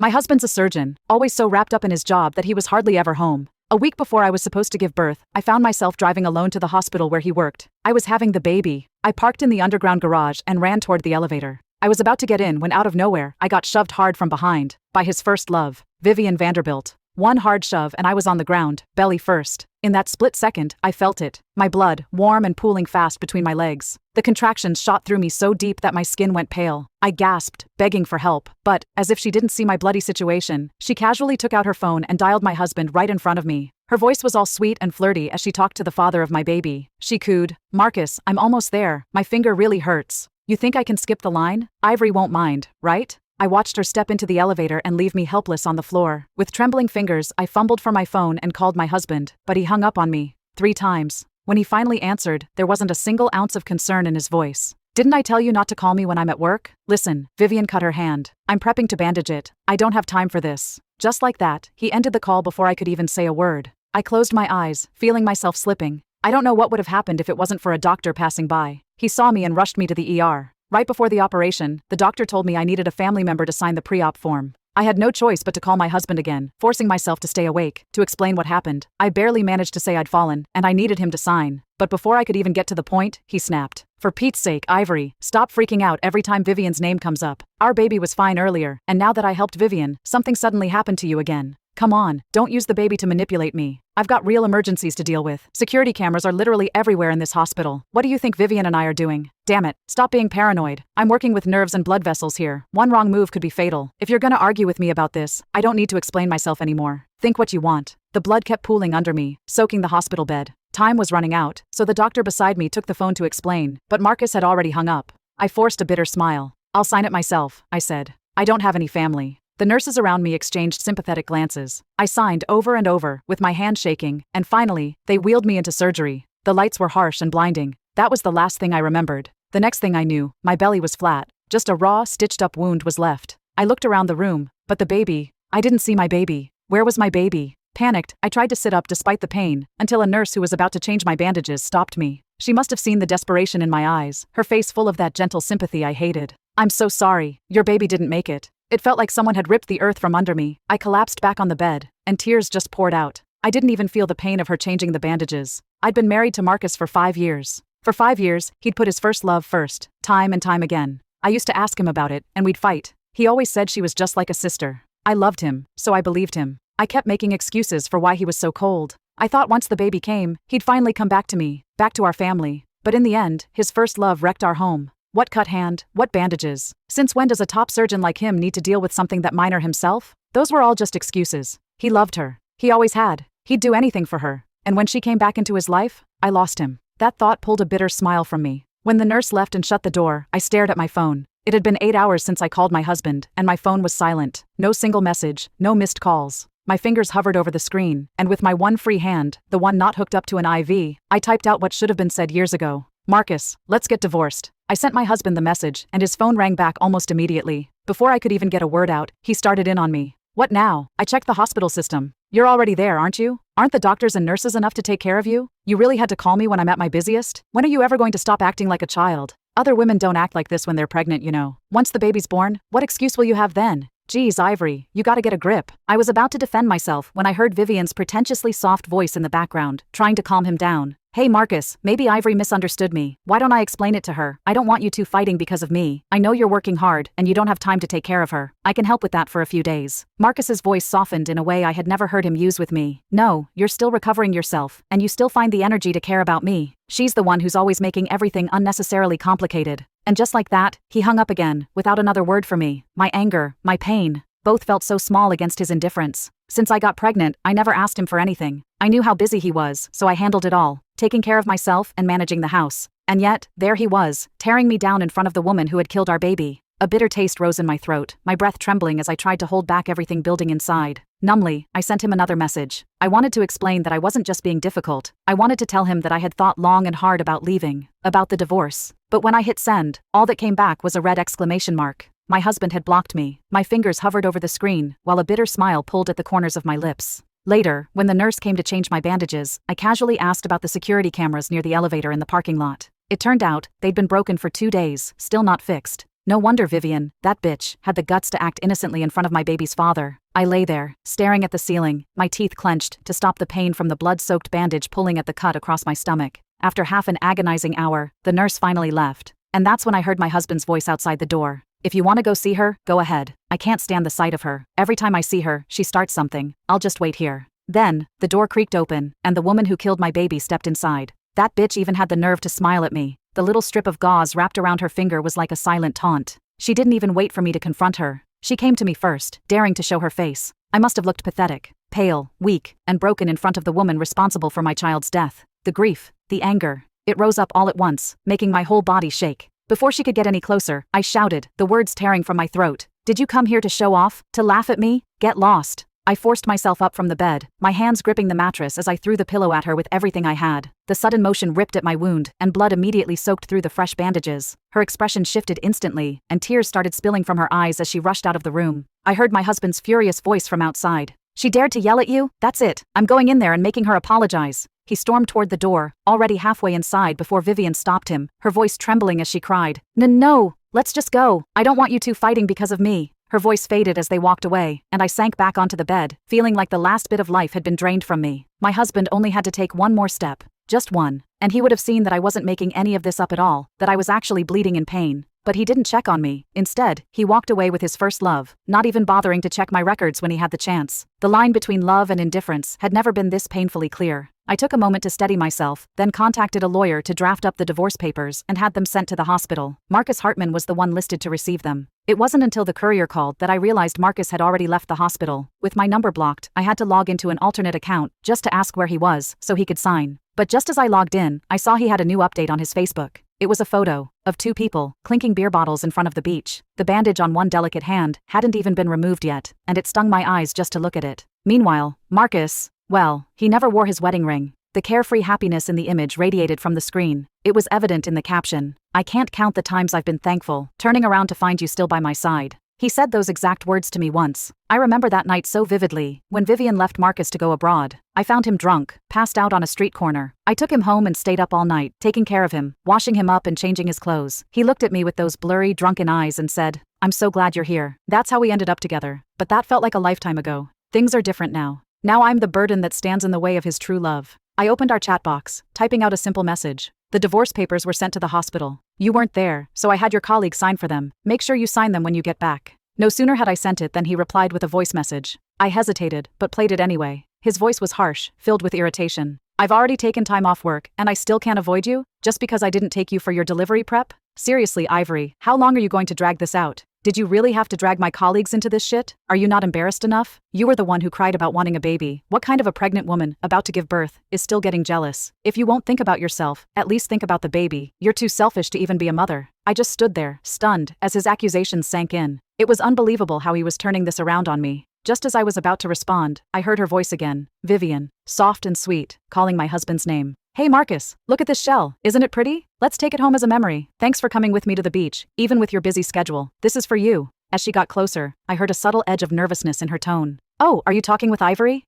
My husband's a surgeon, always so wrapped up in his job that he was hardly ever home. A week before I was supposed to give birth, I found myself driving alone to the hospital where he worked. I was having the baby. I parked in the underground garage and ran toward the elevator. I was about to get in when out of nowhere, I got shoved hard from behind, by his first love, Vivian Vanderbilt. One hard shove and I was on the ground, belly first. In that split second, I felt it. My blood, warm and pooling fast between my legs. The contractions shot through me so deep that my skin went pale. I gasped, begging for help, but, as if she didn't see my bloody situation, she casually took out her phone and dialed my husband right in front of me. Her voice was all sweet and flirty as she talked to the father of my baby. She cooed, "Marcus, I'm almost there. My finger really hurts. You think I can skip the line? Ivory won't mind, right?" I watched her step into the elevator and leave me helpless on the floor. With trembling fingers, I fumbled for my phone and called my husband, but he hung up on me 3 times. When he finally answered, there wasn't a single ounce of concern in his voice. "Didn't I tell you not to call me when I'm at work?" "Listen," Vivian cut her hand. "I'm prepping to bandage it. I don't have time for this." Just like that, he ended the call before I could even say a word. I closed my eyes, feeling myself slipping. I don't know what would have happened if it wasn't for a doctor passing by. He saw me and rushed me to the ER. Right before the operation, the doctor told me I needed a family member to sign the pre-op form. I had no choice but to call my husband again, forcing myself to stay awake, to explain what happened. I barely managed to say I'd fallen, and I needed him to sign. But before I could even get to the point, he snapped. "For Pete's sake, Ivory, stop freaking out every time Vivian's name comes up. Our baby was fine earlier, and now that I helped Vivian, something suddenly happened to you again. Come on, don't use the baby to manipulate me. I've got real emergencies to deal with. Security cameras are literally everywhere in this hospital. What do you think Vivian and I are doing? Damn it, stop being paranoid. I'm working with nerves and blood vessels here. One wrong move could be fatal. If you're gonna argue with me about this, I don't need to explain myself anymore. Think what you want." The blood kept pooling under me, soaking the hospital bed. Time was running out, so the doctor beside me took the phone to explain, but Marcus had already hung up. I forced a bitter smile. "I'll sign it myself," I said. "I don't have any family." The nurses around me exchanged sympathetic glances. I signed over and over, with my hand shaking, and finally, they wheeled me into surgery. The lights were harsh and blinding. That was the last thing I remembered. The next thing I knew, my belly was flat. Just a raw, stitched-up wound was left. I looked around the room, but the baby, I didn't see my baby. Where was my baby? Panicked, I tried to sit up despite the pain, until a nurse who was about to change my bandages stopped me. She must have seen the desperation in my eyes, her face full of that gentle sympathy I hated. "I'm so sorry. Your baby didn't make it." It felt like someone had ripped the earth from under me. I collapsed back on the bed, and tears just poured out. I didn't even feel the pain of her changing the bandages. I'd been married to Marcus for 5 years. For 5 years, he'd put his first love first, time and time again. I used to ask him about it, and we'd fight. He always said she was just like a sister. I loved him, so I believed him. I kept making excuses for why he was so cold. I thought once the baby came, he'd finally come back to me, back to our family. But in the end, his first love wrecked our home. What cut hand, what bandages? Since when does a top surgeon like him need to deal with something that minor himself? Those were all just excuses. He loved her. He always had. He'd do anything for her. And when she came back into his life, I lost him. That thought pulled a bitter smile from me. When the nurse left and shut the door, I stared at my phone. It had been 8 hours since I called my husband, and my phone was silent. No single message, no missed calls. My fingers hovered over the screen, and with my one free hand, the one not hooked up to an IV, I typed out what should have been said years ago. "Marcus, let's get divorced." I sent my husband the message, and his phone rang back almost immediately. Before I could even get a word out, he started in on me. "What now?" I checked the hospital system. "You're already there, aren't you? Aren't the doctors and nurses enough to take care of you? You really had to call me when I'm at my busiest? When are you ever going to stop acting like a child? Other women don't act like this when they're pregnant, you know. Once the baby's born, what excuse will you have then? Geez, Ivory, you gotta get a grip." I was about to defend myself when I heard Vivian's pretentiously soft voice in the background, trying to calm him down. "Hey Marcus, maybe Ivory misunderstood me. Why don't I explain it to her? I don't want you two fighting because of me. I know you're working hard, and you don't have time to take care of her. I can help with that for a few days." Marcus's voice softened in a way I had never heard him use with me. "No, you're still recovering yourself, and you still find the energy to care about me. She's the one who's always making everything unnecessarily complicated." And just like that, he hung up again, without another word for me. My anger, my pain, both felt so small against his indifference. Since I got pregnant, I never asked him for anything. I knew how busy he was, so I handled it all, taking care of myself and managing the house. And yet, there he was, tearing me down in front of the woman who had killed our baby. A bitter taste rose in my throat, my breath trembling as I tried to hold back everything building inside. Numbly, I sent him another message. I wanted to explain that I wasn't just being difficult. I wanted to tell him that I had thought long and hard about leaving, about the divorce. But when I hit send, all that came back was a red exclamation mark. My husband had blocked me. My fingers hovered over the screen, while a bitter smile pulled at the corners of my lips. Later, when the nurse came to change my bandages, I casually asked about the security cameras near the elevator in the parking lot. It turned out, they'd been broken for 2 days, still not fixed. No wonder Vivian, that bitch, had the guts to act innocently in front of my baby's father. I lay there, staring at the ceiling, my teeth clenched to stop the pain from the blood-soaked bandage pulling at the cut across my stomach. After half an agonizing hour, the nurse finally left. And that's when I heard my husband's voice outside the door. If you want to go see her, go ahead. I can't stand the sight of her. Every time I see her, she starts something. I'll just wait here. Then, the door creaked open, and the woman who killed my baby stepped inside. That bitch even had the nerve to smile at me. The little strip of gauze wrapped around her finger was like a silent taunt. She didn't even wait for me to confront her. She came to me first, daring to show her face. I must have looked pathetic, pale, weak, and broken in front of the woman responsible for my child's death. The grief, the anger, it rose up all at once, making my whole body shake. Before she could get any closer, I shouted, the words tearing from my throat. Did you come here to show off? To laugh at me? Get lost. I forced myself up from the bed, my hands gripping the mattress as I threw the pillow at her with everything I had. The sudden motion ripped at my wound, and blood immediately soaked through the fresh bandages. Her expression shifted instantly, and tears started spilling from her eyes as she rushed out of the room. I heard my husband's furious voice from outside. She dared to yell at you? That's it. I'm going in there and making her apologize. He stormed toward the door, already halfway inside before Vivian stopped him, her voice trembling as she cried. No, let's just go. I don't want you two fighting because of me. Her voice faded as they walked away, and I sank back onto the bed, feeling like the last bit of life had been drained from me. My husband only had to take one more step. Just one. And he would have seen that I wasn't making any of this up at all, that I was actually bleeding in pain. But he didn't check on me. Instead, he walked away with his first love, not even bothering to check my records when he had the chance. The line between love and indifference had never been this painfully clear. I took a moment to steady myself, then contacted a lawyer to draft up the divorce papers and had them sent to the hospital. Marcus Hartman was the one listed to receive them. It wasn't until the courier called that I realized Marcus had already left the hospital. With my number blocked, I had to log into an alternate account just to ask where he was so he could sign. But just as I logged in, I saw he had a new update on his Facebook. It was a photo of two people clinking beer bottles in front of the beach. The bandage on one delicate hand hadn't even been removed yet, and it stung my eyes just to look at it. Meanwhile, Marcus, well, he never wore his wedding ring. The carefree happiness in the image radiated from the screen. It was evident in the caption. I can't count the times I've been thankful, turning around to find you still by my side. He said those exact words to me once. I remember that night so vividly, when Vivian left Marcus to go abroad. I found him drunk, passed out on a street corner. I took him home and stayed up all night, taking care of him, washing him up and changing his clothes. He looked at me with those blurry, drunken eyes and said, I'm so glad you're here. That's how we ended up together. But that felt like a lifetime ago. Things are different now. Now I'm the burden that stands in the way of his true love. I opened our chat box, typing out a simple message. The divorce papers were sent to the hospital. You weren't there, so I had your colleague sign for them. Make sure you sign them when you get back. No sooner had I sent it than he replied with a voice message. I hesitated, but played it anyway. His voice was harsh, filled with irritation. I've already taken time off work, and I still can't avoid you? Just because I didn't take you for your delivery prep? Seriously, Ivory, how long are you going to drag this out? Did you really have to drag my colleagues into this shit? Are you not embarrassed enough? You were the one who cried about wanting a baby. What kind of a pregnant woman, about to give birth, is still getting jealous? If you won't think about yourself, at least think about the baby. You're too selfish to even be a mother. I just stood there, stunned, as his accusations sank in. It was unbelievable how he was turning this around on me. Just as I was about to respond, I heard her voice again, Vivian, soft and sweet, calling my husband's name. Hey Marcus, look at this shell. Isn't it pretty? Let's take it home as a memory. Thanks for coming with me to the beach, even with your busy schedule. This is for you. As she got closer, I heard a subtle edge of nervousness in her tone. Oh, are you talking with Ivory?